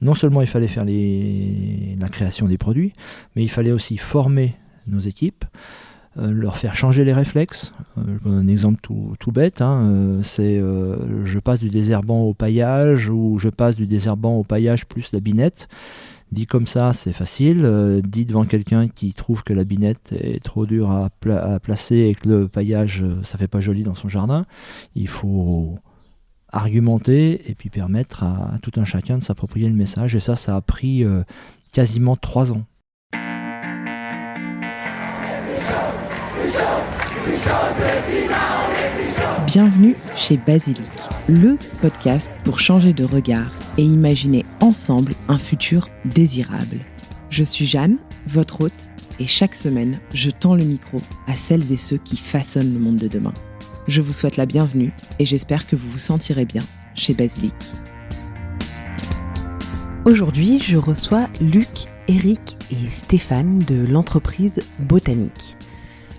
non seulement il fallait faire la création des produits, mais il fallait aussi former nos équipes, leur faire changer les réflexes. Je vous donne un exemple tout bête, c'est je passe du désherbant au paillage, ou je passe du désherbant au paillage plus la binette. Dit comme ça, c'est facile. Dit devant quelqu'un qui trouve que la binette est trop dure à placer et que le paillage, ça fait pas joli dans son jardin. Il faut argumenter et puis permettre à tout un chacun de s'approprier le message. Et ça a pris quasiment 3 ans. Bienvenue chez Basilic, le podcast pour changer de regard et imaginer ensemble un futur désirable. Je suis Jeanne, votre hôte, et chaque semaine, je tends le micro à celles et ceux qui façonnent le monde de demain. Je vous souhaite la bienvenue et j'espère que vous vous sentirez bien chez Basilic. Aujourd'hui, je reçois Luc, Eric et Stéphane de l'entreprise Botanique.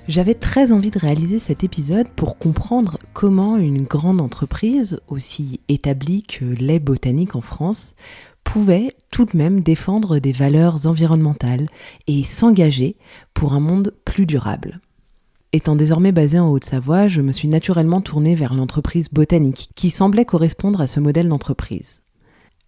J'avais très envie de réaliser cet épisode pour comprendre comment une grande entreprise, aussi établie que l'est Botanique en France, pouvait tout de même défendre des valeurs environnementales et s'engager pour un monde plus durable. Étant désormais basée en Haute-Savoie, je me suis naturellement tournée vers l'entreprise Botanique, qui semblait correspondre à ce modèle d'entreprise.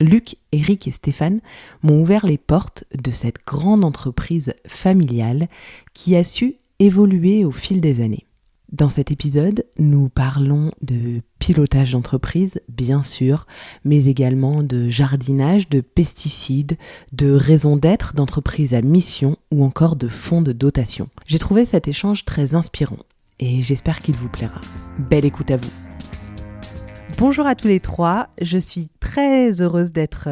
Luc, Eric et Stéphane m'ont ouvert les portes de cette grande entreprise familiale qui a su évoluer au fil des années. Dans cet épisode, nous parlons de pilotage d'entreprise, bien sûr, mais également de jardinage, de pesticides, de raison d'être d'entreprise à mission ou encore de fonds de dotation. J'ai trouvé cet échange très inspirant et j'espère qu'il vous plaira. Belle écoute à vous. Bonjour à tous les trois, je suis très heureuse d'être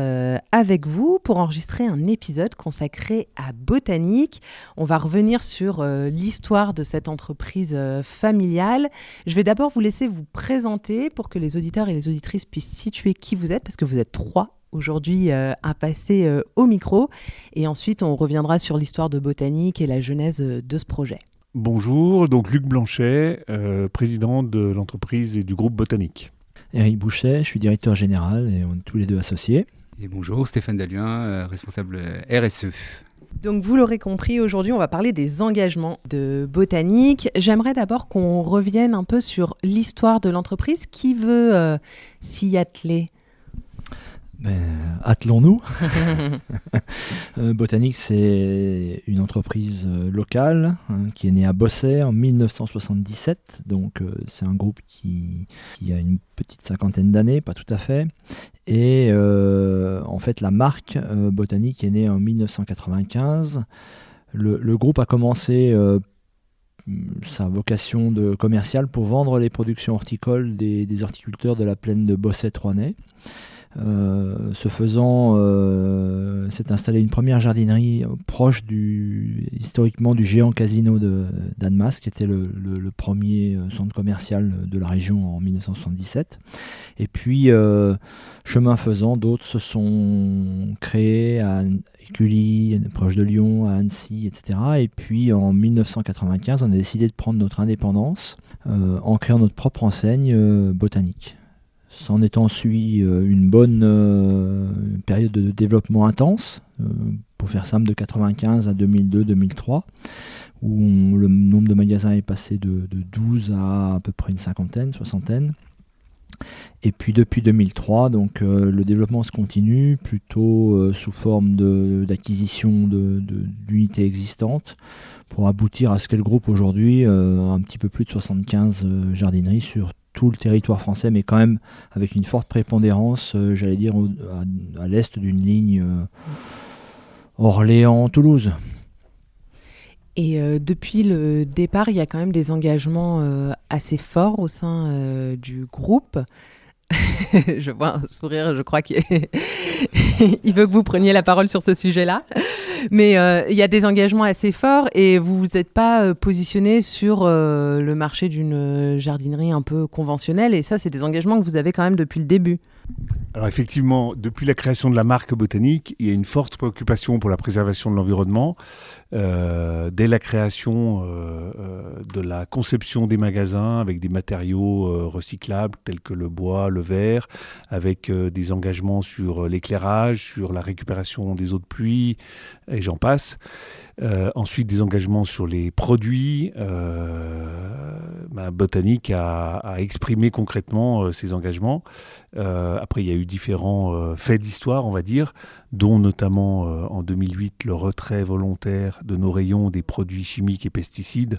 avec vous pour enregistrer un épisode consacré à Botanique. On va revenir sur l'histoire de cette entreprise familiale. Je vais d'abord vous laisser vous présenter pour que les auditeurs et les auditrices puissent situer qui vous êtes, parce que vous êtes 3 aujourd'hui à passer au micro. Et ensuite, on reviendra sur l'histoire de Botanique et la genèse de ce projet. Bonjour, donc Luc Blanchet, président de l'entreprise et du groupe Botanique. Eric Bouchet, je suis directeur général et on est tous les deux associés. Et bonjour, Stéphane Dalluin, responsable RSE. Donc vous l'aurez compris, aujourd'hui on va parler des engagements de Botanique. J'aimerais d'abord qu'on revienne un peu sur l'histoire de l'entreprise. Qui veut s'y atteler ? Attelons-nous. Botanique, c'est une entreprise locale qui est née à Bossey en 1977. Donc c'est un groupe qui a une petite 50aine d'années, pas tout à fait. Et en fait, la marque Botanique est née en 1995. Le groupe a commencé sa vocation de commerciale pour vendre les productions horticoles des horticulteurs de la plaine de Bossey-Troinay. Ce faisant, s'est installée une première jardinerie proche historiquement du géant casino d'Annemasse, qui était le premier centre commercial de la région en 1977. Et puis, chemin faisant, d'autres se sont créés à Écully, proche de Lyon, à Annecy, etc. Et puis, en 1995, on a décidé de prendre notre indépendance en créant notre propre enseigne Botanique. S'en est ensuite une bonne période de développement intense, pour faire simple, de 1995 à 2002-2003, où le nombre de magasins est passé de 12 à peu près une cinquantaine, soixantaine. Et puis depuis 2003, donc, le développement se continue, plutôt sous forme d'acquisition d'unités existantes, pour aboutir à ce qu'est le groupe aujourd'hui, un petit peu plus de 75 jardineries sur tout le territoire français, mais quand même avec une forte prépondérance, j'allais dire, à l'est d'une ligne Orléans-Toulouse. Et depuis le départ, il y a quand même des engagements assez forts au sein du groupe. Je vois un sourire, je crois qu'il veut que vous preniez la parole sur ce sujet-là. Mais il y a des engagements assez forts et vous vous êtes pas positionné sur le marché d'une jardinerie un peu conventionnelle. Et ça, c'est des engagements que vous avez quand même depuis le début. Alors effectivement, depuis la création de la marque Botanique, il y a une forte préoccupation pour la préservation de l'environnement. Dès la création de la conception des magasins avec des matériaux recyclables tels que le bois, le verre, avec des engagements sur l'éclairage, sur la récupération des eaux de pluie, et j'en passe. Ensuite, des engagements sur les produits. Botanique a exprimé concrètement ces engagements. Après, il y a eu différents faits d'histoire, on va dire, dont notamment en 2008 le retrait volontaire de nos rayons des produits chimiques et pesticides,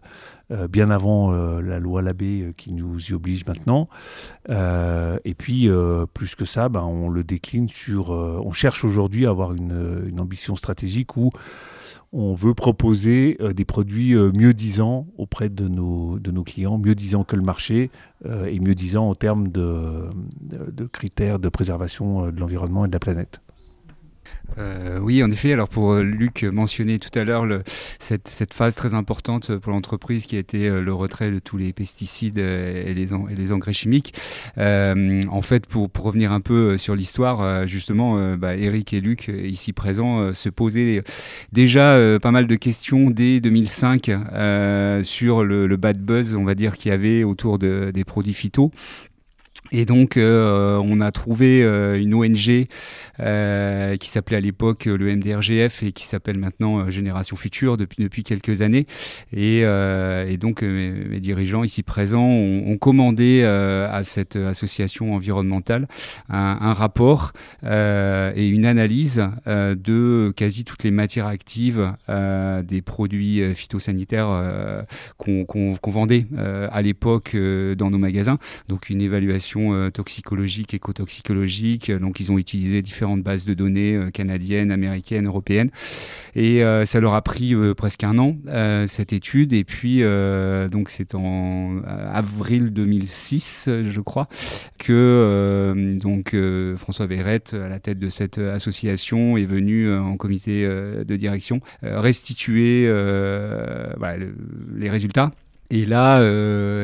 bien avant la loi Labbé qui nous y oblige maintenant. Et puis, plus que ça, on le décline sur... on cherche aujourd'hui à avoir une ambition stratégique où on veut proposer des produits mieux-disants auprès de nos clients, mieux-disants que le marché et mieux-disants en termes de critères de préservation de l'environnement et de la planète. Oui, en effet. Alors pour Luc mentionnait tout à l'heure cette phase très importante pour l'entreprise qui a été le retrait de tous les pesticides et les engrais chimiques. En fait, pour revenir un peu sur l'histoire, justement, Eric et Luc, ici présents, se posaient déjà pas mal de questions dès 2005 sur le bad buzz, on va dire, qu'il y avait autour des produits phyto. Et donc, on a trouvé une ONG qui s'appelait à l'époque le MDRGF et qui s'appelle maintenant Génération Future depuis quelques années. Et donc, mes dirigeants ici présents ont commandé à cette association environnementale un rapport et une analyse de quasi toutes les matières actives des produits phytosanitaires qu'on vendait à l'époque dans nos magasins. Donc, une évaluation toxicologique, écotoxicologique. Donc, ils ont utilisé différentes bases de données canadiennes, américaines, européennes. Et ça leur a pris presque un an, cette étude. Et puis, donc, c'est en avril 2006, je crois, que François Verrette, à la tête de cette association, est venu en comité de direction restituer les résultats. Et là,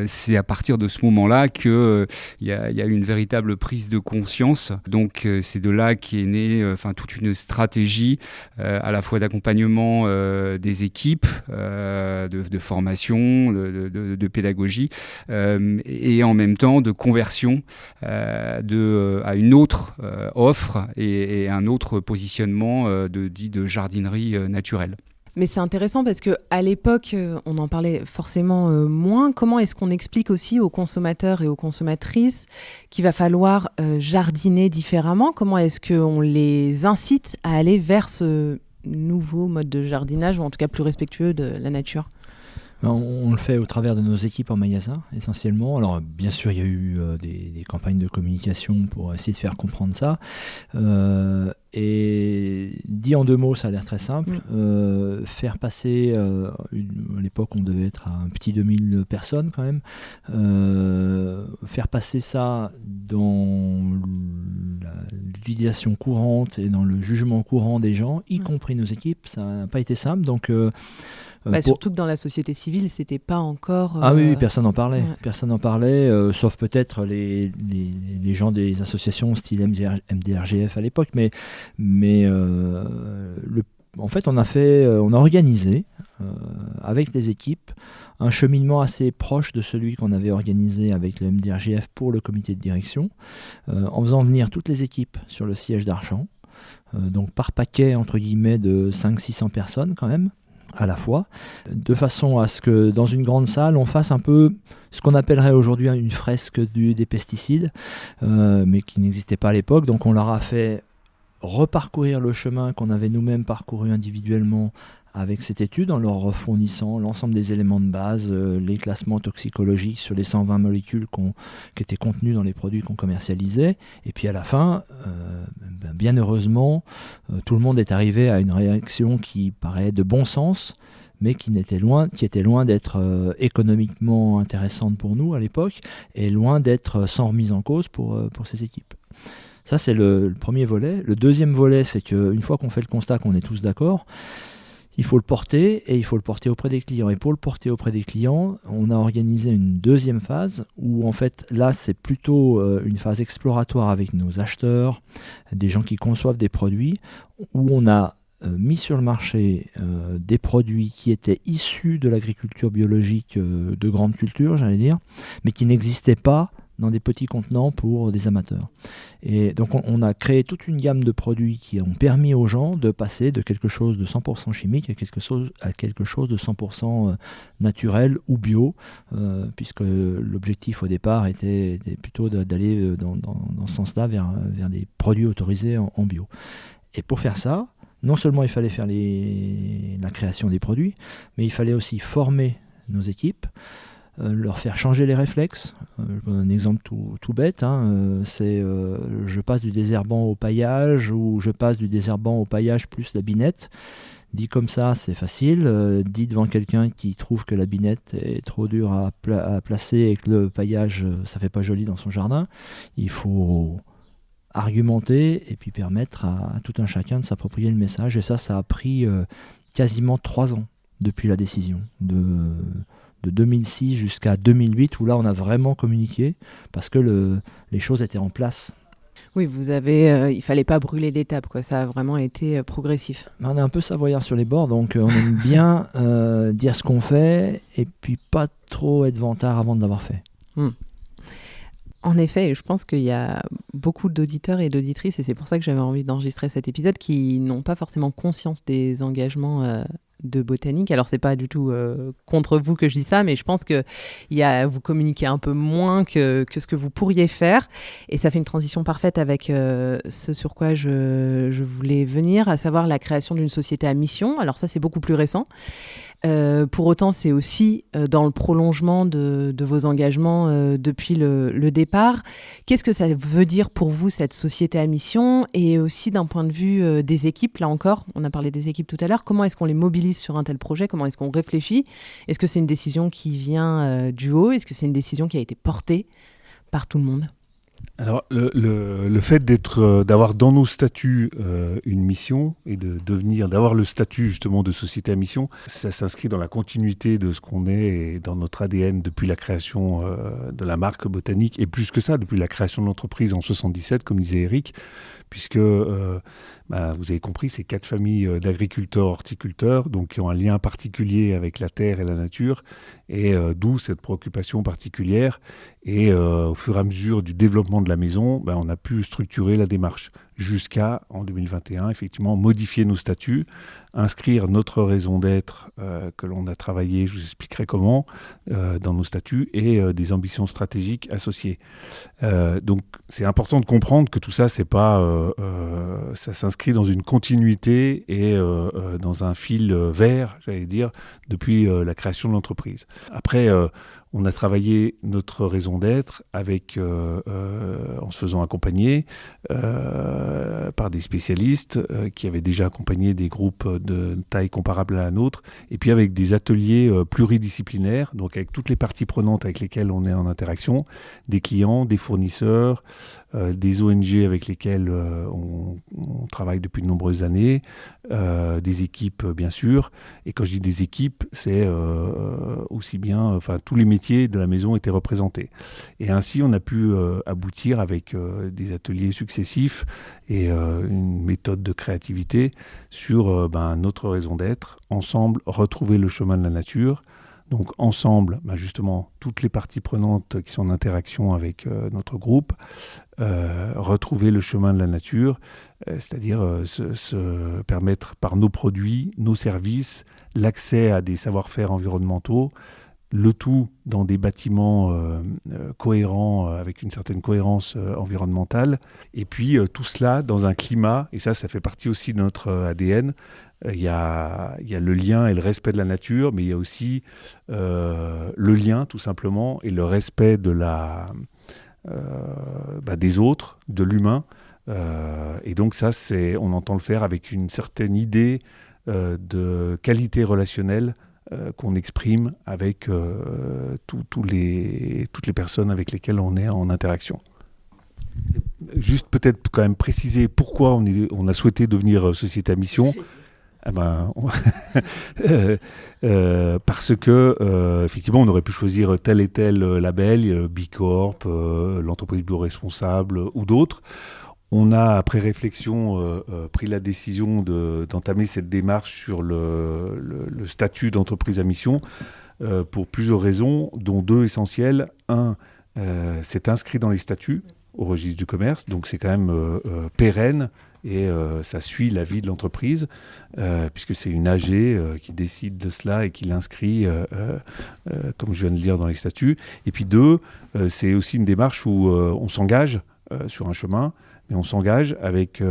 c'est à partir de ce moment-là qu'il y a eu une véritable prise de conscience. Donc, c'est de là qu'est née toute une stratégie à la fois d'accompagnement des équipes, de formation, de pédagogie, et en même temps de conversion à une autre offre et un autre positionnement dit de jardinerie naturelle. Mais c'est intéressant parce qu'à l'époque, on en parlait forcément moins. Comment est-ce qu'on explique aussi aux consommateurs et aux consommatrices qu'il va falloir jardiner différemment ? Comment est-ce qu'on les incite à aller vers ce nouveau mode de jardinage, ou en tout cas plus respectueux de la nature ? On le fait au travers de nos équipes en magasin, essentiellement. Alors, bien sûr, il y a eu des campagnes de communication pour essayer de faire comprendre ça. Et dit en deux mots, ça a l'air très simple. Faire passer, à l'époque, on devait être à un petit 2000 personnes quand même. Faire passer ça dans l'utilisation courante et dans le jugement courant des gens, y compris nos équipes, ça n'a pas été simple. Donc... surtout que dans la société civile, c'était pas encore... Ah oui, personne n'en parlait. Ouais. Personne n'en parlait, sauf peut-être les gens des associations style MDRGF à l'époque. En fait, on a organisé avec les équipes un cheminement assez proche de celui qu'on avait organisé avec le MDRGF pour le comité de direction, en faisant venir toutes les équipes sur le siège d'Archamps, donc par paquet, entre guillemets, de 500-600 personnes quand même, à la fois, de façon à ce que dans une grande salle, on fasse un peu ce qu'on appellerait aujourd'hui une fresque des pesticides, mais qui n'existait pas à l'époque. Donc on leur a fait reparcourir le chemin qu'on avait nous-mêmes parcouru individuellement avec cette étude, en leur fournissant l'ensemble des éléments de base, les classements toxicologiques sur les 120 molécules qui étaient contenues dans les produits qu'on commercialisait. Et puis à la fin, bien heureusement, tout le monde est arrivé à une réaction qui paraît de bon sens, mais qui était loin d'être économiquement intéressante pour nous à l'époque, et loin d'être sans remise en cause pour ces équipes. Ça, c'est le premier volet. Le deuxième volet, c'est qu'une fois qu'on fait le constat qu'on est tous d'accord, il faut le porter et il faut le porter auprès des clients. Et pour le porter auprès des clients, on a organisé une deuxième phase où en fait là c'est plutôt une phase exploratoire avec nos acheteurs, des gens qui conçoivent des produits, où on a mis sur le marché des produits qui étaient issus de l'agriculture biologique de grande culture, j'allais dire, mais qui n'existaient pas dans des petits contenants pour des amateurs. Et donc on a créé toute une gamme de produits qui ont permis aux gens de passer de quelque chose de 100% chimique à quelque chose de 100% naturel ou bio, puisque l'objectif au départ était plutôt d'aller dans ce sens-là vers des produits autorisés en bio. Et pour faire ça, non seulement il fallait faire la création des produits, mais il fallait aussi former nos équipes, leur faire changer les réflexes. Je vous donne un exemple tout bête, c'est je passe du désherbant au paillage ou je passe du désherbant au paillage plus la binette. Dit comme ça, c'est facile. Dit devant quelqu'un qui trouve que la binette est trop dure à placer et que le paillage, ça fait pas joli dans son jardin. Il faut argumenter et puis permettre à tout un chacun de s'approprier le message. Et ça a pris quasiment 3 ans depuis la décision de 2006 jusqu'à 2008, où là on a vraiment communiqué parce que les choses étaient en place. Oui, il fallait pas brûler d'étapes, quoi. Ça a vraiment été progressif. On est un peu savoyard sur les bords, donc on aime bien dire ce qu'on fait et puis pas trop être vantard avant de l'avoir fait. En effet, je pense qu'il y a beaucoup d'auditeurs et d'auditrices, et c'est pour ça que j'avais envie d'enregistrer cet épisode, qui n'ont pas forcément conscience des engagements de Botanique. Alors, c'est pas du tout contre vous que je dis ça, mais je pense que vous communiquez un peu moins que ce que vous pourriez faire. Et ça fait une transition parfaite avec ce sur quoi je voulais venir, à savoir la création d'une société à mission. Alors ça, c'est beaucoup plus récent. Pour autant, c'est aussi dans le prolongement de vos engagements depuis le départ. Qu'est-ce que ça veut dire pour vous, cette société à mission? Et aussi d'un point de vue des équipes, là encore, on a parlé des équipes tout à l'heure, comment est-ce qu'on les mobilise sur un tel projet? Comment est-ce qu'on réfléchit? Est-ce que c'est une décision qui vient du haut? Est-ce que c'est une décision qui a été portée par tout le monde? Alors, le fait d'avoir dans nos statuts une mission et d'avoir le statut justement de société à mission, ça s'inscrit dans la continuité de ce qu'on est et dans notre ADN depuis la création de la marque Botanique, et plus que ça, depuis la création de l'entreprise en 77, comme disait Eric, puisque vous avez compris, c'est 4 familles d'agriculteurs, horticulteurs, donc qui ont un lien particulier avec la terre et la nature, et d'où cette préoccupation particulière. Et au fur et à mesure du développement de la maison, on a pu structurer la démarche jusqu'à, en 2021, effectivement, modifier nos statuts, inscrire notre raison d'être que l'on a travaillé, je vous expliquerai comment, dans nos statuts, et des ambitions stratégiques associées. Donc c'est important de comprendre que tout ça, c'est pas, ça s'inscrit dans une continuité et dans un fil vert, j'allais dire, depuis la création de l'entreprise. Après, on a travaillé notre raison d'être en se faisant accompagner par des spécialistes qui avaient déjà accompagné des groupes de taille comparable à la nôtre, et puis avec des ateliers pluridisciplinaires, donc avec toutes les parties prenantes avec lesquelles on est en interaction, des clients, des fournisseurs, des ONG avec lesquelles on travaille depuis de nombreuses années, des équipes bien sûr, et quand je dis des équipes, c'est aussi bien, tous les métiers de la maison étaient représentés. Et ainsi, on a pu aboutir avec des ateliers successifs et une méthode de créativité sur notre raison d'être, ensemble, retrouver le chemin de la nature. Donc ensemble, justement, toutes les parties prenantes qui sont en interaction avec notre groupe, retrouver le chemin de la nature, c'est-à-dire se permettre par nos produits, nos services, l'accès à des savoir-faire environnementaux, le tout dans des bâtiments cohérents, avec une certaine cohérence environnementale, et puis tout cela dans un climat, et ça fait partie aussi de notre ADN. Il y a le lien et le respect de la nature, mais il y a aussi le lien tout simplement et le respect de des autres, de l'humain. Et donc ça, on entend le faire avec une certaine idée de qualité relationnelle qu'on exprime avec toutes les personnes avec lesquelles on est en interaction. Juste peut-être quand même préciser pourquoi on a souhaité devenir société à mission. Parce que effectivement, on aurait pu choisir tel et tel label, Bicorp, l'entreprise bio-responsable ou d'autres. On a, après réflexion, pris la décision d'entamer cette démarche sur le statut d'entreprise à mission pour plusieurs raisons, dont 2 essentielles. Un, c'est inscrit dans les statuts au registre du commerce, donc c'est quand même pérenne et ça suit la vie de l'entreprise, puisque c'est une AG qui décide de cela et qui l'inscrit, comme je viens de le dire, dans les statuts. Et puis 2, c'est aussi une démarche où on s'engage sur un chemin, mais on s'engage avec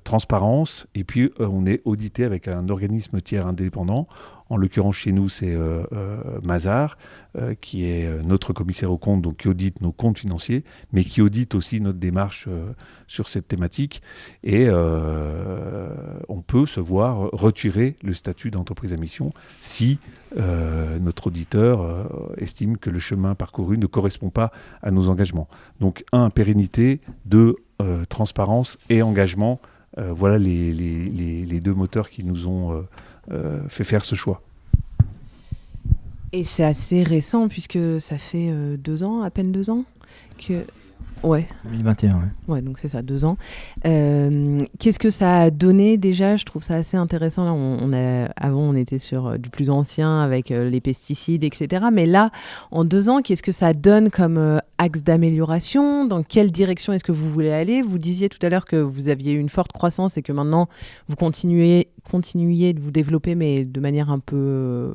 transparence, et puis on est audité avec un organisme tiers indépendant. En l'occurrence, chez nous, c'est Mazars, qui est notre commissaire aux comptes, donc qui audite nos comptes financiers, mais qui audite aussi notre démarche sur cette thématique. Et on peut se voir retirer le statut d'entreprise à mission si notre auditeur estime que le chemin parcouru ne correspond pas à nos engagements. Donc, 1, pérennité, 2, transparence et engagement. Voilà les 2 moteurs qui nous ont fait faire ce choix. Et c'est assez récent puisque ça fait 2 ans, à peine 2 ans que... Ouais. 2021, ouais. Ouais, donc c'est ça, 2 ans. Qu'est-ce que ça a donné déjà ? Je trouve ça assez intéressant. Là, avant, on était sur du plus ancien avec les pesticides, etc. Mais là, en 2 ans, qu'est-ce que ça donne comme axe d'amélioration ? Dans quelle direction est-ce que vous voulez aller ? Vous disiez tout à l'heure que vous aviez une forte croissance et que maintenant, vous continuiez de vous développer, mais de manière un peu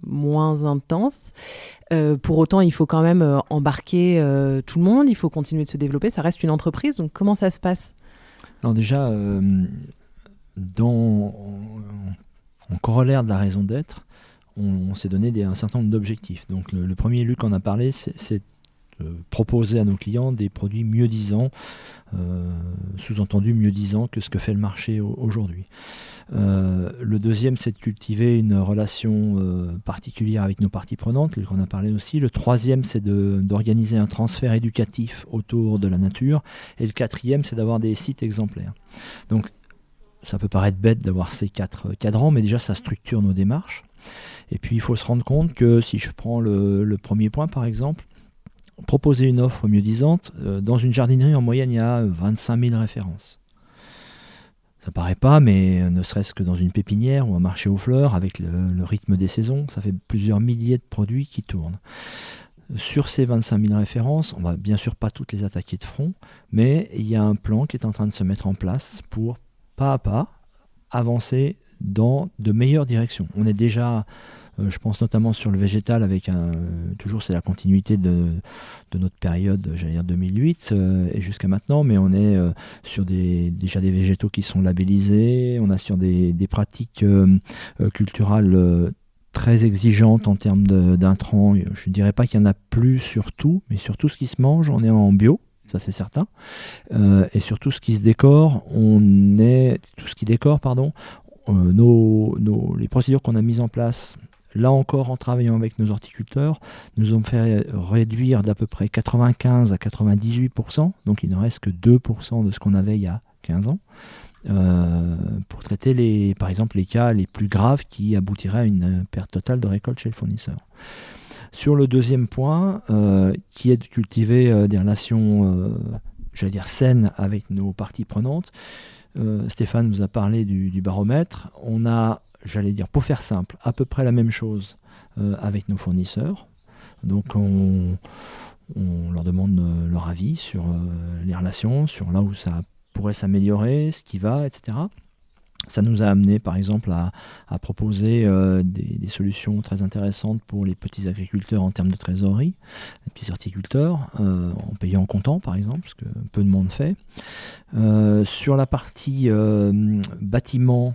moins intense. Pour autant, il faut quand même embarquer tout le monde, il faut continuer de se développer, ça reste une entreprise, donc comment ça se passe ? Alors déjà, en corollaire de la raison d'être, on s'est donné un certain nombre d'objectifs. Donc le premier, Luc en a parlé, c'est proposer à nos clients des produits mieux-disants, sous-entendu mieux-disants que ce que fait le marché aujourd'hui. Le deuxième, c'est de cultiver une relation particulière avec nos parties prenantes, Luc en a parlé aussi. Le troisième, c'est d'organiser un transfert éducatif autour de la nature. Et le quatrième, c'est d'avoir des sites exemplaires. Donc, ça peut paraître bête d'avoir ces 4 cadrans, mais déjà, ça structure nos démarches. Et puis, il faut se rendre compte que si je prends le premier point, par exemple, proposer une offre mieux-disante, dans une jardinerie, en moyenne, il y a 25 000 références. Ça paraît pas, mais ne serait-ce que dans une pépinière ou un marché aux fleurs, avec le rythme des saisons, ça fait plusieurs milliers de produits qui tournent. Sur ces 25 000 références, on va bien sûr pas toutes les attaquer de front, mais il y a un plan qui est en train de se mettre en place pour, pas à pas, avancer dans de meilleures directions. On est déjà... je pense notamment sur le végétal avec toujours c'est la continuité de notre période, j'allais dire 2008 et jusqu'à maintenant, mais on est sur déjà des végétaux qui sont labellisés, on a sur des pratiques culturales très exigeantes en termes d'intrants. Je ne dirais pas qu'il y en a plus sur tout, mais sur tout ce qui se mange, on est en bio. Ça c'est certain. Et sur tout ce qui se décore, les procédures qu'on a mises en place, là encore en travaillant avec nos horticulteurs, nous ont fait réduire d'à peu près 95 à 98%, donc il ne reste que 2% de ce qu'on avait il y a 15 ans, pour traiter par exemple les cas les plus graves qui aboutiraient à une perte totale de récolte chez le fournisseur. Sur le deuxième point, qui est de cultiver des relations, saines avec nos parties prenantes, Stéphane nous a parlé du baromètre. On a, pour faire simple, à peu près la même chose avec nos fournisseurs. Donc on leur demande leur avis sur les relations, sur là où ça pourrait s'améliorer, ce qui va, etc. Ça nous a amené par exemple à proposer des solutions très intéressantes pour les petits agriculteurs en termes de trésorerie, les petits horticulteurs, en payant en comptant par exemple, ce que peu de monde fait. Sur la partie bâtiment,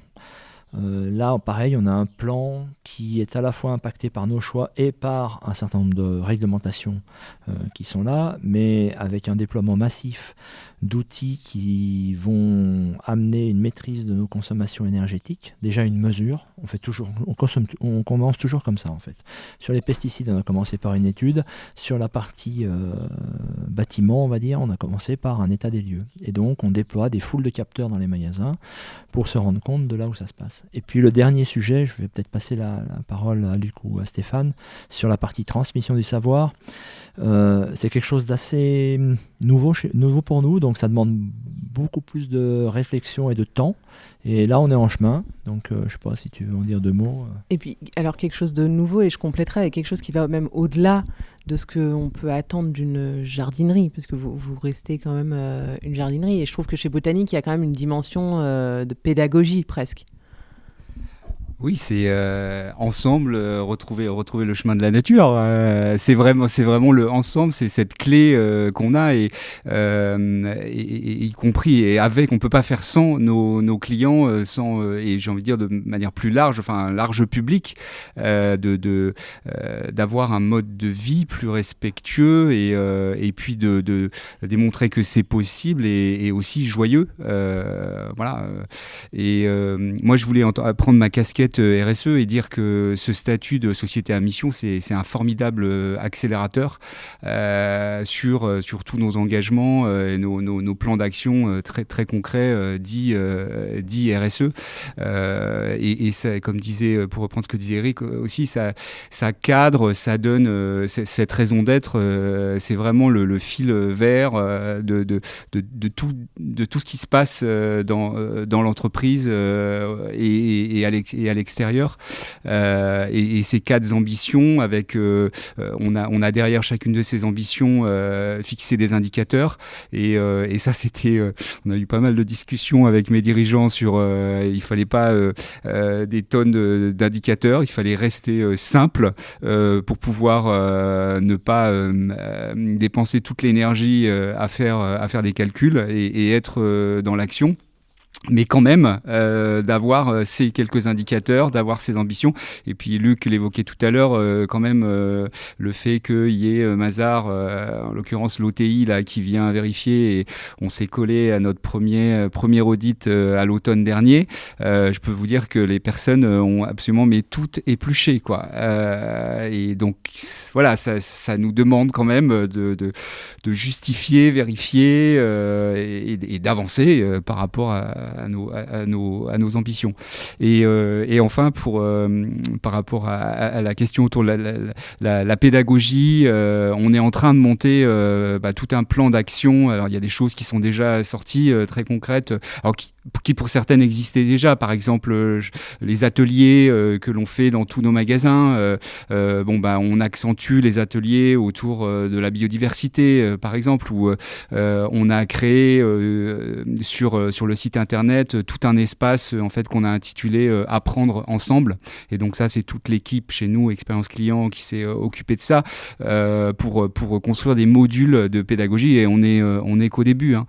là pareil, on a un plan qui est à la fois impacté par nos choix et par un certain nombre de réglementations qui sont là, mais avec un déploiement massif d'outils qui vont amener une maîtrise de nos consommations énergétiques, déjà une mesure, on commence toujours comme ça en fait. Sur les pesticides, on a commencé par une étude, sur la partie bâtiment, on va dire, on a commencé par un état des lieux. Et donc on déploie des foules de capteurs dans les magasins pour se rendre compte de là où ça se passe. complexe. Et puis le dernier sujet, je vais peut-être passer la parole à Luc ou à Stéphane, sur la partie transmission du savoir. C'est quelque chose d'assez nouveau pour nous, donc ça demande beaucoup plus de réflexion et de temps. Et là, on est en chemin, donc je ne sais pas si tu veux en dire 2 mots. Et puis, alors quelque chose de nouveau, et je compléterai avec quelque chose qui va même au-delà de ce qu'on peut attendre d'une jardinerie, parce que vous restez quand même une jardinerie, et je trouve que chez Botanique, il y a quand même une dimension de pédagogie presque. Oui, c'est ensemble retrouver le chemin de la nature. C'est vraiment le ensemble, c'est cette clé qu'on a et y compris et avec. On peut pas faire sans nos clients, sans et j'ai envie de dire de manière plus large, enfin un large public, d'avoir un mode de vie plus respectueux et puis de démontrer que c'est possible et aussi joyeux. Voilà. Et moi, je voulais prendre ma casquette RSE et dire que ce statut de société à mission, c'est un formidable accélérateur sur tous nos engagements et nos plans d'action très, très concrets dits RSE. Et ça, comme disait, pour reprendre ce que disait Eric aussi, ça cadre, ça donne cette raison d'être. C'est vraiment le fil vert de tout ce qui se passe dans l'entreprise et à l'extérieur. Et ces 4 ambitions, avec on a derrière chacune de ces ambitions fixé des indicateurs. Et ça, on a eu pas mal de discussions avec mes dirigeants sur il fallait pas des tonnes d'indicateurs, il fallait rester simple pour pouvoir ne pas dépenser toute l'énergie à faire des calculs et être dans l'action. Mais quand même, d'avoir ces quelques indicateurs, d'avoir ces ambitions. Et puis Luc l'évoquait tout à l'heure, quand même, le fait qu'il y ait Mazars, en l'occurrence l'OTI, là, qui vient vérifier. Et on s'est collé à notre premier audit à l'automne dernier. Je peux vous dire que les personnes ont absolument tout épluché, quoi. Et donc, voilà, ça nous demande quand même de justifier, vérifier et d'avancer par rapport à nos ambitions. Et enfin, par rapport à la question autour de la pédagogie, on est en train de monter tout un plan d'action. Alors, il y a des choses qui sont déjà sorties, très concrètes, alors qui pour certaines existaient déjà. Par exemple, les ateliers que l'on fait dans tous nos magasins. On accentue les ateliers autour de la biodiversité, par exemple, où on a créé sur le site internet tout un espace en fait qu'on a intitulé Apprendre ensemble. Et donc ça, c'est toute l'équipe chez nous, Expérience Client, qui s'est occupée de ça pour construire des modules de pédagogie. Et on est qu'au début. Hein.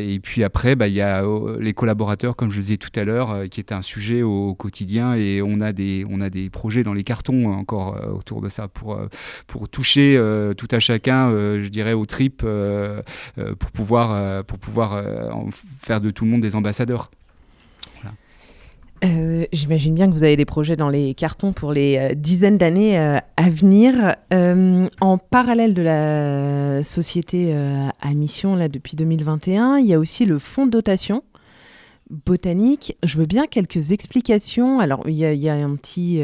Et puis après, il y a les collaborateurs, comme je le disais tout à l'heure, qui est un sujet au quotidien. Et on a des projets dans les cartons encore autour de ça pour toucher tout à chacun, je dirais, aux tripes pour pouvoir en faire de tout le monde des ambassadeurs. Voilà. J'imagine bien que vous avez des projets dans les cartons pour les dizaines d'années à venir. En parallèle de la société à mission là, depuis 2021, il y a aussi le fonds de dotation Botanique. Je veux bien quelques explications. Alors, il y a un petit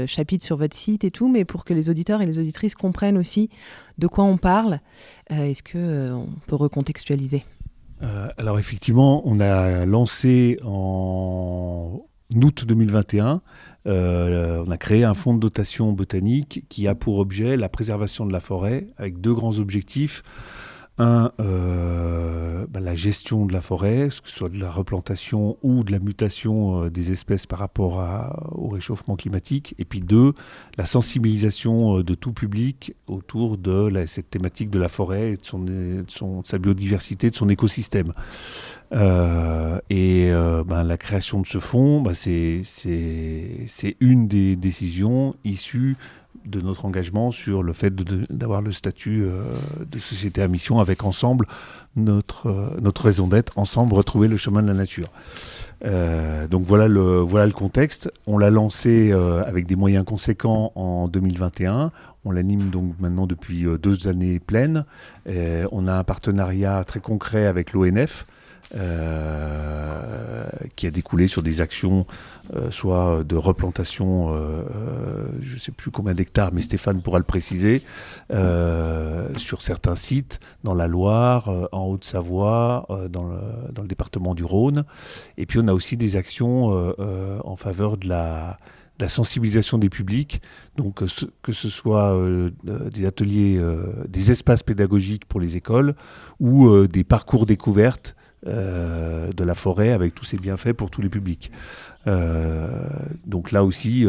chapitre sur votre site et tout, mais pour que les auditeurs et les auditrices comprennent aussi de quoi on parle, est-ce qu'on peut recontextualiser ? Alors effectivement, on a lancé en août 2021, on a créé un fonds de dotation botanique qui a pour objet la préservation de la forêt avec 2 grands objectifs. Un, la gestion de la forêt, que ce soit de la replantation ou de la mutation des espèces par rapport au réchauffement climatique. Et puis 2, la sensibilisation de tout public autour de cette thématique de la forêt, de sa biodiversité, de son écosystème. La création de ce fonds, c'est une des décisions issues de notre engagement sur le fait d'avoir le statut de société à mission avec ensemble notre raison d'être, ensemble retrouver le chemin de la nature. Donc voilà le contexte. On l'a lancé avec des moyens conséquents en 2021. On l'anime donc maintenant depuis 2 années pleines. On a un partenariat très concret avec l'ONF qui a découlé sur des actions, soit de replantation, je ne sais plus combien d'hectares, mais Stéphane pourra le préciser, sur certains sites, dans la Loire, en Haute-Savoie, dans le département du Rhône. Et puis on a aussi des actions en faveur de la sensibilisation des publics, donc que ce soit des ateliers, des espaces pédagogiques pour les écoles ou des parcours découvertes de la forêt avec tous ses bienfaits pour tous les publics. Donc là aussi,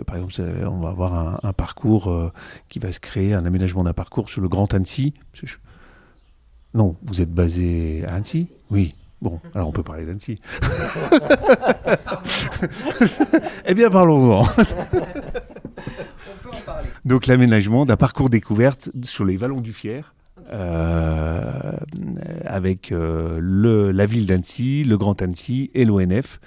par exemple, on va avoir un parcours qui va se créer, un aménagement d'un parcours sur le Grand Annecy. Non, vous êtes basé à Annecy ? Oui. Bon, alors on peut parler d'Annecy. Eh bien, parlons-en. Donc, l'aménagement d'un parcours découverte sur les vallons du Fier, avec la ville d'Annecy, le Grand Annecy et l'ONF.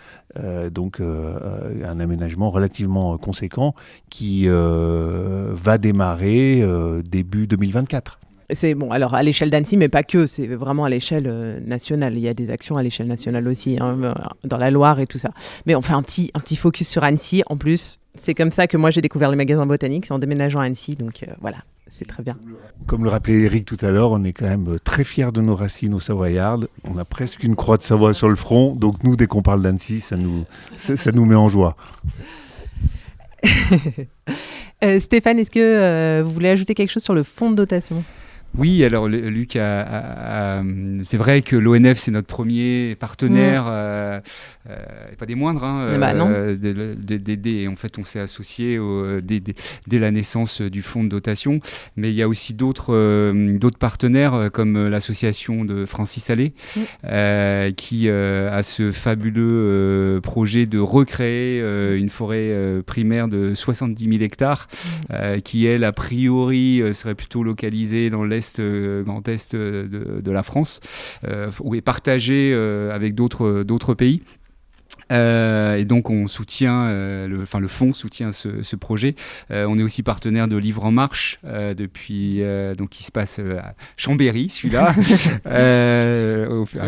Donc, un aménagement relativement conséquent qui va démarrer début 2024. C'est bon, alors à l'échelle d'Annecy, mais pas que, c'est vraiment à l'échelle nationale. Il y a des actions à l'échelle nationale aussi, hein, dans la Loire et tout ça. Mais on fait un petit focus sur Annecy. En plus, c'est comme ça que moi j'ai découvert les magasins botaniques, c'est en déménageant à Annecy. Donc voilà, c'est très bien. Comme le rappelait Eric tout à l'heure, on est quand même très fiers de nos racines aux Savoyardes. On a presque une croix de Savoie sur le front. Donc nous, dès qu'on parle d'Annecy, ça nous met en joie. Stéphane, est-ce que vous voulez ajouter quelque chose sur le fonds de dotation ? Oui, alors Luc, c'est vrai que l'ONF, c'est notre premier partenaire, et pas des moindres. Hein, non. En fait, on s'est associé dès la naissance du fonds de dotation, mais il y a aussi d'autres partenaires, comme l'association de Francis Allais, qui a ce fabuleux projet de recréer une forêt primaire de 70 000 hectares, qui, elle, a priori, serait plutôt localisée dans Grand Est de la France, ou est partagée avec d'autres pays. Et donc on soutient, le fonds soutient ce projet. On est aussi partenaire de Livre en Marche depuis, donc qui se passe à Chambéry, celui-là,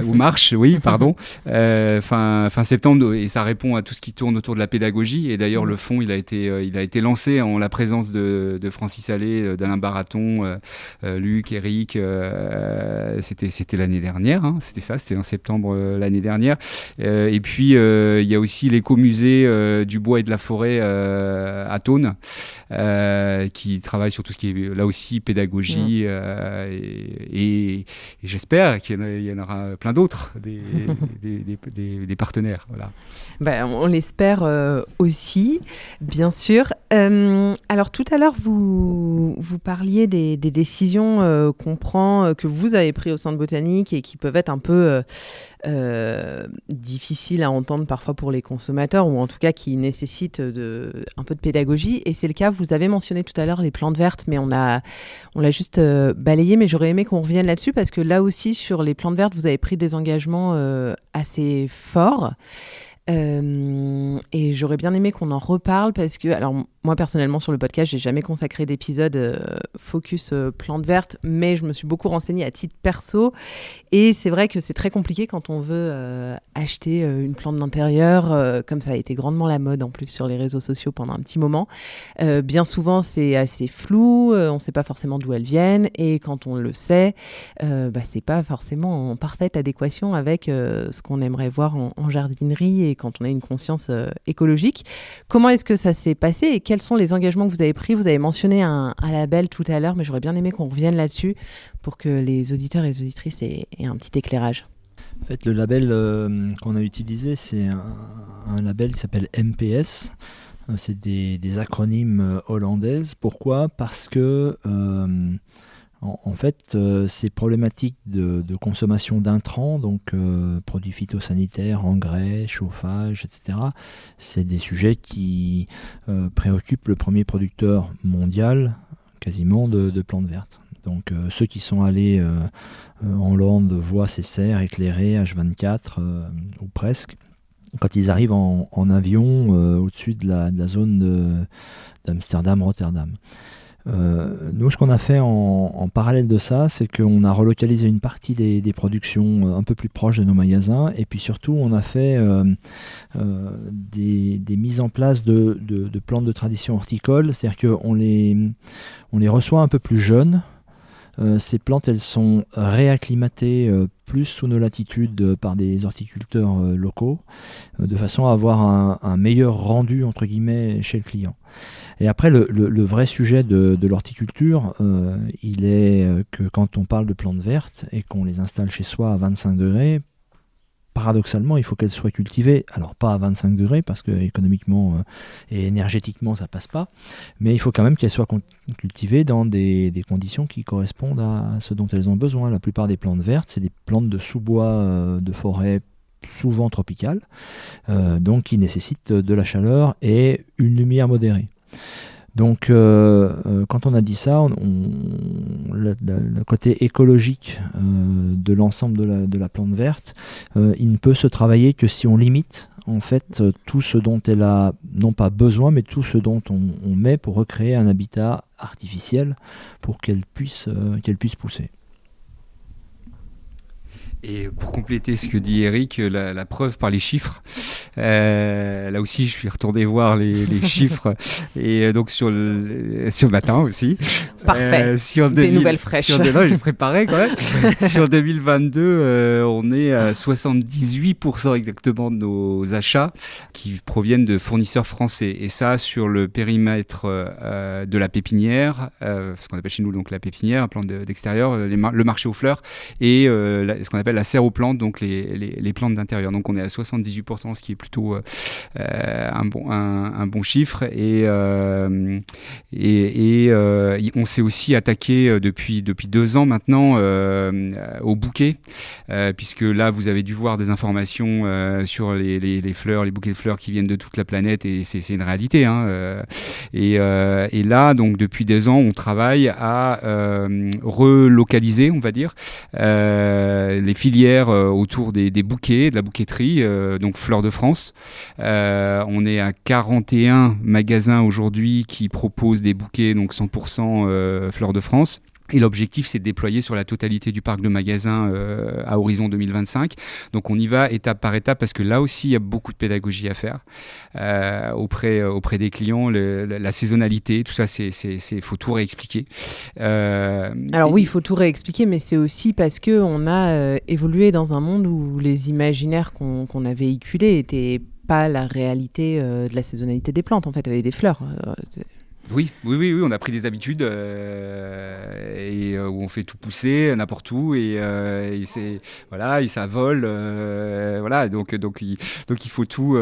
ou Marche, oui, pardon, fin septembre, et ça répond à tout ce qui tourne autour de la pédagogie. Et d'ailleurs le fonds il a été lancé en la présence de Francis Allais, d'Alain Baraton, Luc, Eric. C'était l'année dernière, hein, c'était en septembre l'année dernière. Et puis il y a aussi l'écomusée du bois et de la forêt à Thônes, qui travaille sur tout ce qui est là aussi pédagogie, et j'espère qu'il y en aura plein d'autres, des partenaires. Voilà. Ben, on l'espère aussi, bien sûr. Alors tout à l'heure, vous parliez des décisions qu'on prend, que vous avez prises au Centre botanique et qui peuvent être un peu difficiles à entendre parfois pour les consommateurs, ou en tout cas qui nécessitent un peu de pédagogie. Et c'est le cas, vous avez mentionné tout à l'heure les plantes vertes, mais on l'a juste balayé, mais j'aurais aimé qu'on revienne là-dessus, parce que là aussi, sur les plantes vertes, vous avez pris des engagements assez forts. Et j'aurais bien aimé qu'on en reparle, parce que, alors moi personnellement sur le podcast, j'ai jamais consacré d'épisode focus plantes vertes, mais je me suis beaucoup renseignée à titre perso, et c'est vrai que c'est très compliqué quand on veut acheter une plante d'intérieur, comme ça a été grandement la mode en plus sur les réseaux sociaux pendant un petit moment. Bien souvent c'est assez flou, on sait pas forcément d'où elles viennent, et quand on le sait, c'est pas forcément en parfaite adéquation avec ce qu'on aimerait voir en jardinerie, et quand on a une conscience écologique. Comment est-ce que ça s'est passé, et quels sont les engagements que vous avez pris ? Vous avez mentionné un label tout à l'heure, mais j'aurais bien aimé qu'on revienne là-dessus pour que les auditeurs et les auditrices aient un petit éclairage. En fait, le label qu'on a utilisé, c'est un label qui s'appelle MPS. C'est des acronymes hollandaises. Pourquoi ? Parce que en fait, ces problématiques de consommation d'intrants, donc produits phytosanitaires, engrais, chauffage, etc., c'est des sujets qui préoccupent le premier producteur mondial, quasiment, de plantes vertes. Donc ceux qui sont allés en Hollande voient ces serres éclairées H24, ou presque. Quand ils arrivent en avion au-dessus de la zone d'Amsterdam-Rotterdam. Nous, ce qu'on a fait en parallèle de ça, c'est qu'on a relocalisé une partie des productions un peu plus proches de nos magasins, et puis surtout, on a fait des mises en place de plantes de tradition horticole, c'est-à-dire qu'on les reçoit un peu plus jeunes. Ces plantes, elles sont réacclimatées plus sous nos latitudes par des horticulteurs locaux, de façon à avoir un meilleur rendu, entre guillemets, chez le client. Et après, le vrai sujet de l'horticulture, il est que quand on parle de plantes vertes et qu'on les installe chez soi à 25 degrés, paradoxalement, il faut qu'elles soient cultivées, alors pas à 25 degrés, parce que économiquement et énergétiquement, ça passe pas, mais il faut quand même qu'elles soient cultivées dans des conditions qui correspondent à ce dont elles ont besoin. La plupart des plantes vertes, c'est des plantes de sous-bois de forêt, souvent tropicales, donc qui nécessitent de la chaleur et une lumière modérée. Donc, quand on a dit ça, le côté écologique de l'ensemble de la plante verte, il ne peut se travailler que si on limite en fait tout ce dont elle a non pas besoin, mais tout ce dont on met pour recréer un habitat artificiel pour qu'elle puisse pousser. Et pour compléter ce que dit Eric, la preuve par les chiffres. Là aussi, je suis retourné voir les chiffres, et donc sur le matin aussi. Parfait. Des nouvelles fraîches. J'ai préparé quand même. Sur 2022, on est à 78% exactement de nos achats qui proviennent de fournisseurs français. Et ça, sur le périmètre de la pépinière, ce qu'on appelle chez nous donc la pépinière, un plan d'extérieur, le marché aux fleurs, et ce qu'on appelle la serre aux plantes, donc les plantes d'intérieur. Donc on est à 78%, ce qui est plutôt un bon chiffre. Et on s'est aussi attaqué depuis 2 ans maintenant au bouquet, puisque là vous avez dû voir des informations sur les fleurs, les bouquets de fleurs qui viennent de toute la planète, et c'est une réalité. Et là, donc depuis 2 ans, on travaille à relocaliser, on va dire, les filières autour des bouquets, de la bouquetterie, donc Fleurs de France. On est à 41 magasins aujourd'hui qui proposent des bouquets, donc 100% Fleurs de France. Et l'objectif, c'est de déployer sur la totalité du parc de magasins à horizon 2025. Donc on y va étape par étape, parce que là aussi, il y a beaucoup de pédagogie à faire auprès des clients. La saisonnalité, tout ça, faut tout réexpliquer. Alors oui, il faut tout réexpliquer, mais c'est aussi parce qu'on a évolué dans un monde où les imaginaires qu'on a véhiculés n'étaient pas la réalité de la saisonnalité des plantes, en fait, avec des fleurs. Oui, on a pris des habitudes et où on fait tout pousser n'importe où, et ça vole, donc il faut tout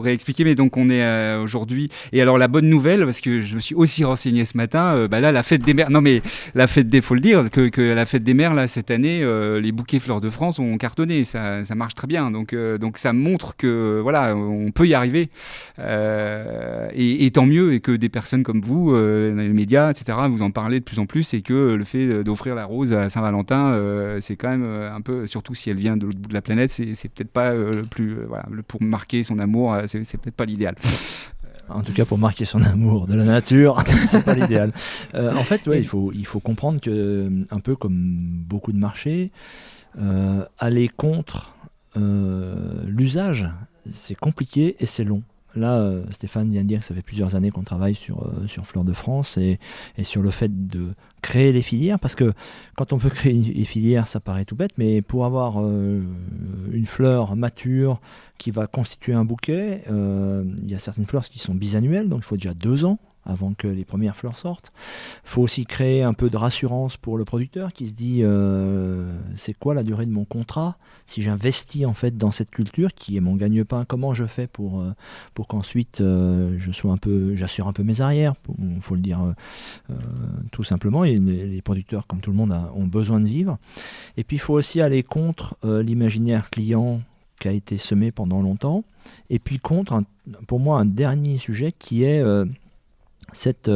réexpliquer. Mais donc on est aujourd'hui, et alors la bonne nouvelle, parce que je me suis aussi renseigné ce matin, là la fête des mères, faut le dire que la fête des mères là cette année, les bouquets Fleurs de France ont cartonné, ça marche très bien, donc ça montre que on peut y arriver, et tant mieux, et que des personnes comme vous, dans les médias, etc., vous en parlez de plus en plus, et que le fait d'offrir la rose à Saint-Valentin, c'est quand même un peu, surtout si elle vient de l'autre bout de la planète, c'est peut-être pas le plus, pour marquer son amour, c'est peut-être pas l'idéal. En tout cas, pour marquer son amour de la nature, c'est pas l'idéal. En fait, il faut comprendre que, un peu comme beaucoup de marchés, aller contre l'usage, c'est compliqué et c'est long. Là, Stéphane vient de dire que ça fait plusieurs années qu'on travaille sur Fleurs de France et sur le fait de créer les filières, parce que quand on veut créer une filière, ça paraît tout bête, mais pour avoir une fleur mature qui va constituer un bouquet, il y a certaines fleurs qui sont bisannuelles, donc il faut déjà 2 ans avant que les premières fleurs sortent. Il faut aussi créer un peu de rassurance pour le producteur qui se dit c'est quoi la durée de mon contrat si j'investis en fait dans cette culture qui est mon gagne-pain, comment je fais pour qu'ensuite j'assure un peu mes arrières, il faut le dire tout simplement, et les producteurs comme tout le monde ont besoin de vivre. Et puis il faut aussi aller contre l'imaginaire client qui a été semé pendant longtemps, et puis contre pour moi un dernier sujet qui est cette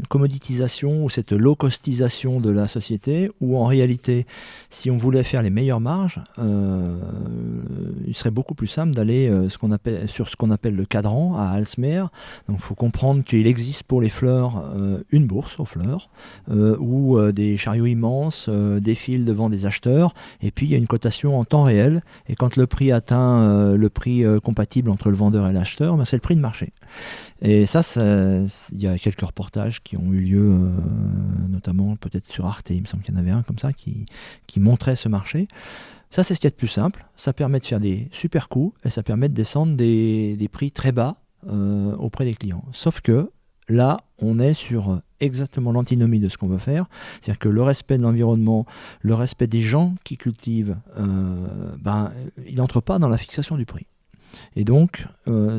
commoditisation ou cette low-costisation de la société, où en réalité, si on voulait faire les meilleures marges, il serait beaucoup plus simple d'aller sur ce qu'on appelle le cadran à Aalsmeer. Donc il faut comprendre qu'il existe pour les fleurs une bourse aux fleurs, où des chariots immenses défilent devant des acheteurs, et puis il y a une cotation en temps réel, et quand le prix atteint le prix compatible entre le vendeur et l'acheteur, c'est le prix de marché. Et ça, il y a quelques reportages qui ont eu lieu, notamment peut-être sur Arte, il me semble qu'il y en avait un comme ça, qui montrait ce marché. Ça, c'est ce qu'il y a de plus simple. Ça permet de faire des super coups et ça permet de descendre des prix très bas auprès des clients. Sauf que là, on est sur exactement l'antinomie de ce qu'on veut faire. C'est-à-dire que le respect de l'environnement, le respect des gens qui cultivent, il n'entre pas dans la fixation du prix. Et donc,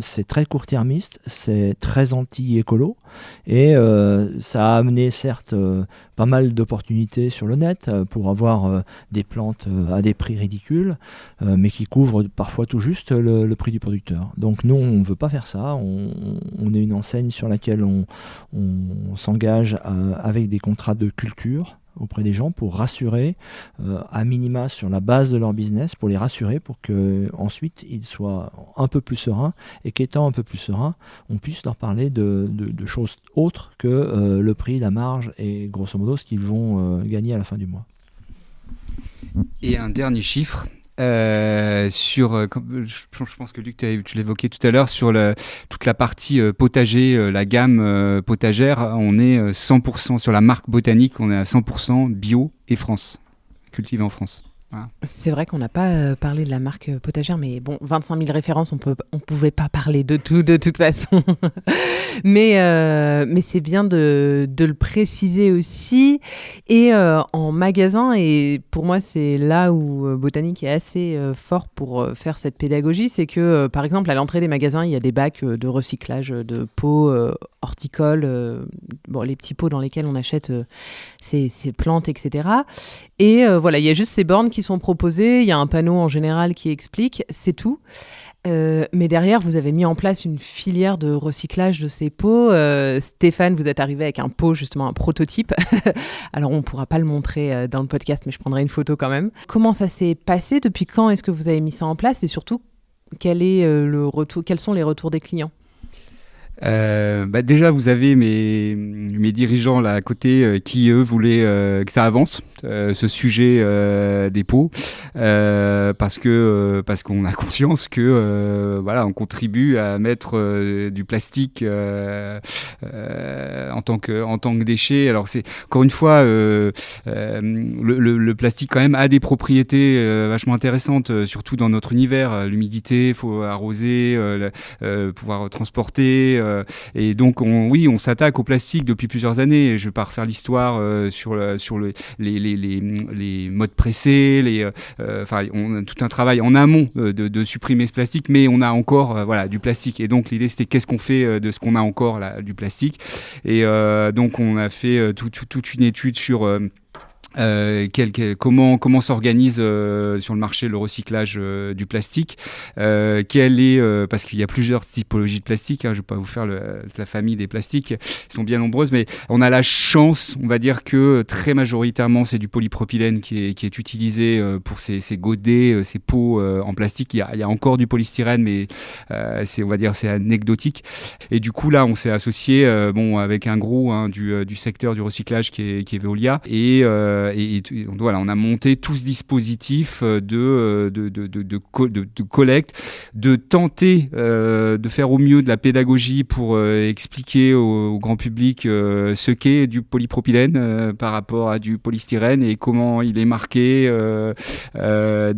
c'est très court-termiste, c'est très anti-écolo, et ça a amené certes pas mal d'opportunités sur le net pour avoir des plantes à des prix ridicules, mais qui couvrent parfois tout juste le prix du producteur. Donc nous, on ne veut pas faire ça, on est une enseigne sur laquelle on s'engage avec des contrats de culture auprès des gens pour rassurer à minima sur la base de leur business, pour les rassurer pour qu'ensuite ils soient un peu plus sereins, et qu'étant un peu plus sereins, on puisse leur parler de choses autres que le prix, la marge et grosso modo ce qu'ils vont gagner à la fin du mois. Et un dernier chiffre je pense que Luc, tu l'évoquais tout à l'heure, sur toute la partie potager, la gamme potagère, on est 100% sur la marque botanique, on est à 100% bio et France, cultivé en France. Voilà. C'est vrai qu'on n'a pas parlé de la marque potagère, mais bon, 25 000 références, on pouvait pas parler de tout de toute façon. mais c'est bien de le préciser aussi. Et en magasin, et pour moi, c'est là où Botanique est assez fort pour faire cette pédagogie, c'est que, par exemple, à l'entrée des magasins, il y a des bacs de recyclage de pots horticoles, les petits pots dans lesquels on achète ces plantes, etc. Et voilà, il y a juste ces bornes qui sont proposées, il y a un panneau en général qui explique, c'est tout. Mais derrière, vous avez mis en place une filière de recyclage de ces pots. Stéphane, vous êtes arrivé avec un pot, justement un prototype. Alors, on ne pourra pas le montrer dans le podcast, mais je prendrai une photo quand même. Comment ça s'est passé? Depuis quand est-ce que vous avez mis ça en place? Et surtout, quels sont les retours des clients? Déjà, vous avez mes dirigeants là à côté qui, eux, voulaient que ça avance, ce sujet des pots, parce qu'on a conscience que on contribue à mettre du plastique en tant que déchet. Alors c'est encore une fois le plastique quand même a des propriétés vachement intéressantes, surtout dans notre univers. L'humidité, il faut arroser, pouvoir transporter. Et donc, on s'attaque au plastique depuis plusieurs années. Je ne vais pas refaire l'histoire sur les modes pressés. On a tout un travail en amont de supprimer ce plastique, mais on a encore du plastique. Et donc, l'idée, c'était qu'est-ce qu'on fait de ce qu'on a encore là, du plastique. Et donc, on a fait toute une étude sur... comment s'organise sur le marché le recyclage du plastique, parce qu'il y a plusieurs typologies de plastique, je ne vais pas vous faire la famille des plastiques, ils sont bien nombreuses, mais on a la chance, on va dire que très majoritairement c'est du polypropylène qui est utilisé pour ces godets, ces pots en plastique. Il y a encore du polystyrène, mais c'est anecdotique. Et du coup là on s'est associé avec un gros du secteur du recyclage qui est Veolia, et on a monté tout ce dispositif de collecte, de tenter de faire au mieux de la pédagogie pour expliquer au grand public ce qu'est du polypropylène par rapport à du polystyrène et comment il est marqué. On a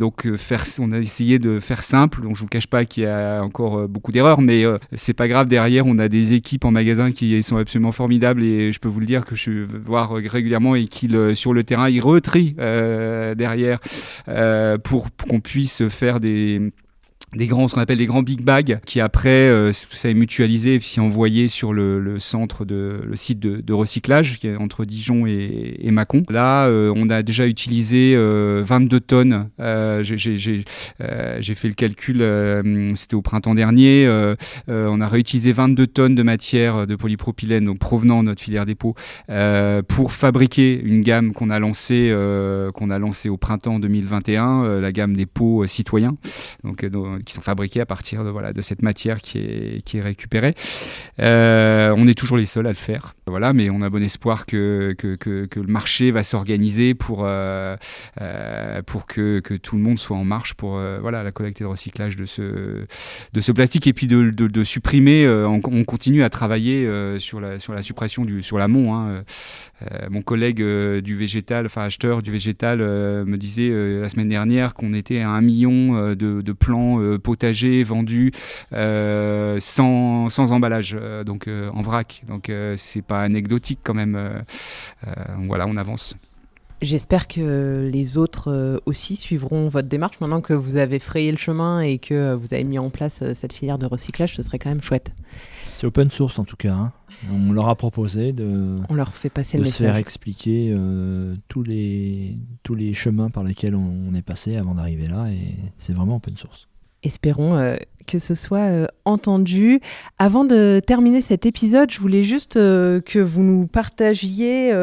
essayé de faire simple. Donc je vous cache pas qu'il y a encore beaucoup d'erreurs, mais c'est pas grave. Derrière, on a des équipes en magasin qui sont absolument formidables, et je peux vous le dire que je vais voir régulièrement, et qu'ils sur le terrain ils retrient derrière pour qu'on puisse faire des ce qu'on appelle des grands big bags, qui après, tout ça est mutualisé et puis envoyé sur le site de recyclage qui est entre Dijon et Mâcon. Là, on a déjà utilisé 22 tonnes. J'ai fait le calcul, c'était au printemps dernier. On a réutilisé 22 tonnes de matière de polypropylène, donc provenant de notre filière dépôt, pour fabriquer une gamme qu'on a lancée au printemps 2021, la gamme des pots citoyens. Donc qui sont fabriqués à partir de cette matière qui est récupérée. On est toujours les seuls à le faire. Voilà, mais on a bon espoir que le marché va s'organiser pour que tout le monde soit en marche pour la collecte et le recyclage de ce plastique et puis de supprimer. On continue à travailler sur la suppression sur l'amont. Mon collègue acheteur du végétal me disait la semaine dernière qu'on était à 1 million de plants potagers vendus sans emballage, donc en vrac. Donc c'est pas anecdotique quand même. On avance. J'espère que les autres aussi suivront votre démarche maintenant que vous avez frayé le chemin et que vous avez mis en place cette filière de recyclage. Ce serait quand même chouette. C'est open source en tout cas. On leur a proposé on leur fait passer le message. Se faire expliquer tous les chemins par lesquels on est passé avant d'arriver là, et c'est vraiment open source. Espérons que ce soit entendu. Avant de terminer cet épisode, je voulais juste que vous nous partagiez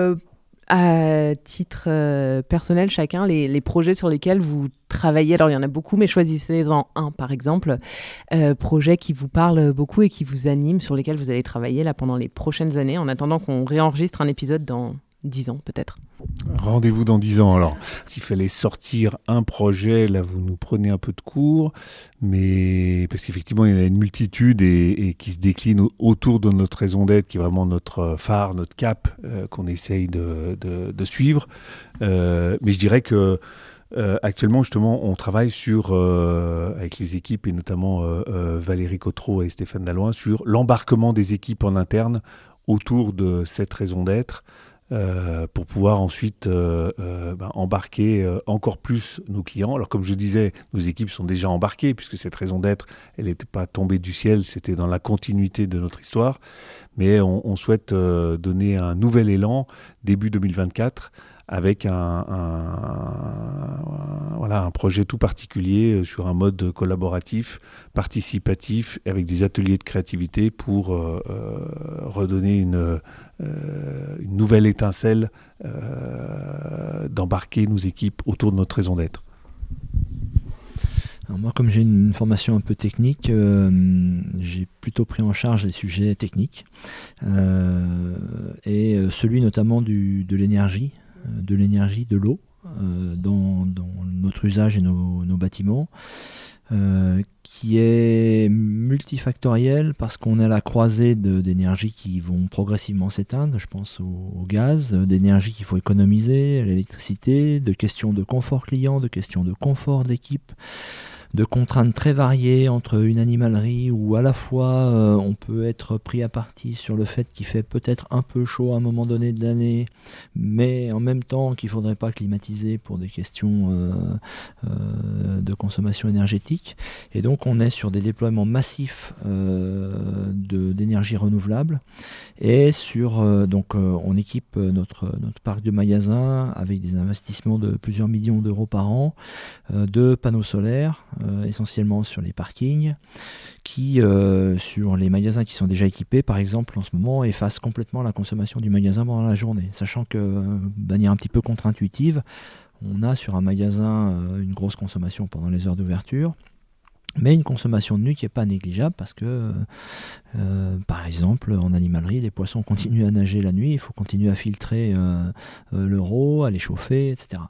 à titre personnel chacun les projets sur lesquels vous travaillez. Alors il y en a beaucoup, mais choisissez-en un par exemple, projet qui vous parle beaucoup et qui vous anime, sur lesquels vous allez travailler là pendant les prochaines années, en attendant qu'on réenregistre un épisode dans 10 ans peut-être. Rendez-vous dans 10 ans. Alors, s'il fallait sortir un projet, là, vous nous prenez un peu de cours, mais parce qu'effectivement, il y en a une multitude et qui se décline autour de notre raison d'être, qui est vraiment notre phare, notre cap qu'on essaye de suivre. Mais je dirais que actuellement, justement, on travaille avec les équipes, et notamment Valérie Cotreau et Stéphane Dalloin, sur l'embarquement des équipes en interne autour de cette raison d'être, pour pouvoir ensuite embarquer encore plus nos clients. Alors comme je disais, nos équipes sont déjà embarquées, puisque cette raison d'être, elle n'était pas tombée du ciel, c'était dans la continuité de notre histoire. Mais on souhaite donner un nouvel élan début 2024, avec un projet tout particulier sur un mode collaboratif, participatif, avec des ateliers de créativité pour redonner une nouvelle étincelle, d'embarquer nos équipes autour de notre raison d'être. Alors moi, comme j'ai une formation un peu technique, j'ai plutôt pris en charge les sujets techniques, et celui notamment de l'énergie, de l'eau, dans notre usage et nos bâtiments, qui est multifactoriel parce qu'on est à la croisée d'énergies qui vont progressivement s'éteindre. Je pense au gaz, d'énergie qu'il faut économiser, à l'électricité, de questions de confort client, de questions de confort d'équipe, de contraintes très variées entre une animalerie où à la fois on peut être pris à partie sur le fait qu'il fait peut-être un peu chaud à un moment donné de l'année, mais en même temps qu'il ne faudrait pas climatiser pour des questions de consommation énergétique. Et donc on est sur des déploiements massifs d'énergie renouvelable, et on équipe notre parc de magasins avec des investissements de plusieurs millions d'euros par an, de panneaux solaires, essentiellement sur les parkings, qui, sur les magasins qui sont déjà équipés, par exemple, en ce moment, effacent complètement la consommation du magasin pendant la journée. Sachant que, de manière un petit peu contre-intuitive, on a sur un magasin une grosse consommation pendant les heures d'ouverture, mais une consommation de nuit qui n'est pas négligeable parce que, par exemple, en animalerie, les poissons continuent à nager la nuit, il faut continuer à filtrer l'euro, à les chauffer, etc.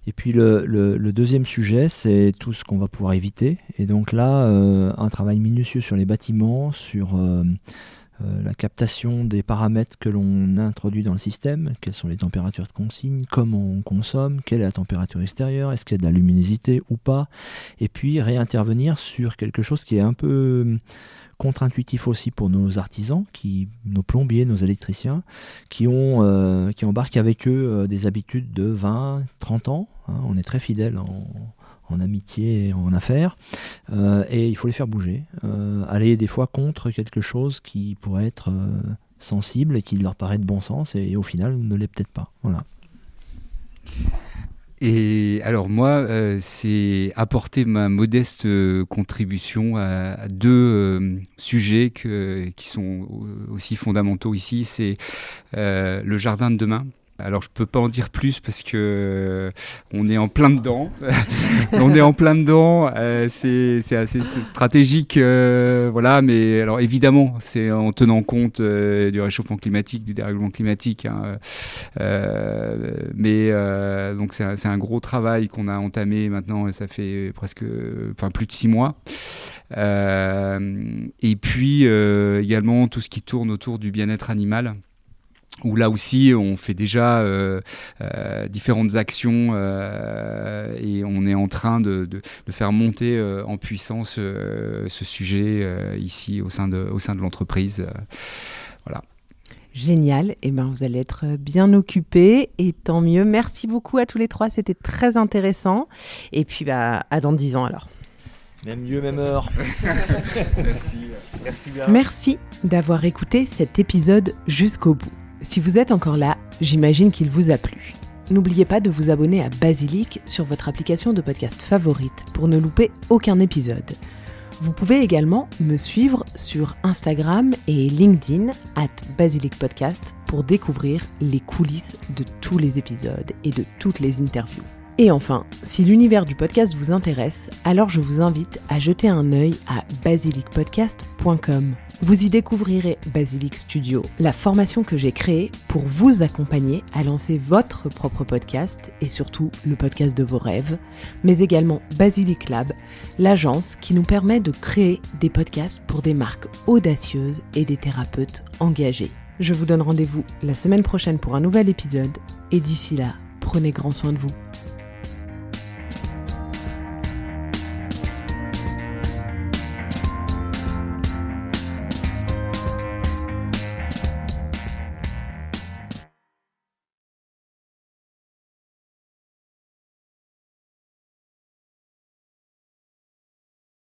Et puis le deuxième sujet, c'est tout ce qu'on va pouvoir éviter. Et donc là, un travail minutieux sur les bâtiments, sur la captation des paramètres que l'on introduit dans le système, quelles sont les températures de consigne, comment on consomme, quelle est la température extérieure, est-ce qu'il y a de la luminosité ou pas, et puis réintervenir sur quelque chose qui est un peu contre-intuitif aussi pour nos artisans, nos plombiers, nos électriciens, qui embarquent avec eux des habitudes de 20, 30 ans. On est très fidèles en amitié et en affaires, et il faut les faire bouger, aller des fois contre quelque chose qui pourrait être sensible et qui leur paraît de bon sens, et au final ne l'est peut-être pas. Voilà. Et alors moi, c'est apporter ma modeste contribution à deux sujets qui sont aussi fondamentaux ici. C'est le jardin de demain. Alors je peux pas en dire plus parce que on est en plein dedans. On est en plein dedans. C'est assez stratégique, voilà. Mais alors évidemment, c'est en tenant compte du réchauffement climatique, du dérèglement climatique. Hein, donc c'est un gros travail qu'on a entamé maintenant. Et ça fait plus de 6 mois. Et puis également tout ce qui tourne autour du bien-être animal, où là aussi on fait déjà différentes actions et on est en train de faire monter en puissance ce sujet ici au sein de l'entreprise. Voilà. Génial, et vous allez être bien occupés, et tant mieux. Merci beaucoup à tous les trois, c'était très intéressant. Et puis à dans 10 ans alors. Même lieu, même heure. Merci bien. Merci d'avoir écouté cet épisode jusqu'au bout. Si vous êtes encore là, j'imagine qu'il vous a plu. N'oubliez pas de vous abonner à Basilic sur votre application de podcast favorite pour ne louper aucun épisode. Vous pouvez également me suivre sur Instagram et LinkedIn @BasilicPodcast pour découvrir les coulisses de tous les épisodes et de toutes les interviews. Et enfin, si l'univers du podcast vous intéresse, alors je vous invite à jeter un œil à basilicpodcast.com. Vous y découvrirez Basilic Studio, la formation que j'ai créée pour vous accompagner à lancer votre propre podcast et surtout le podcast de vos rêves, mais également Basilic Lab, l'agence qui nous permet de créer des podcasts pour des marques audacieuses et des thérapeutes engagés. Je vous donne rendez-vous la semaine prochaine pour un nouvel épisode, et d'ici là, prenez grand soin de vous.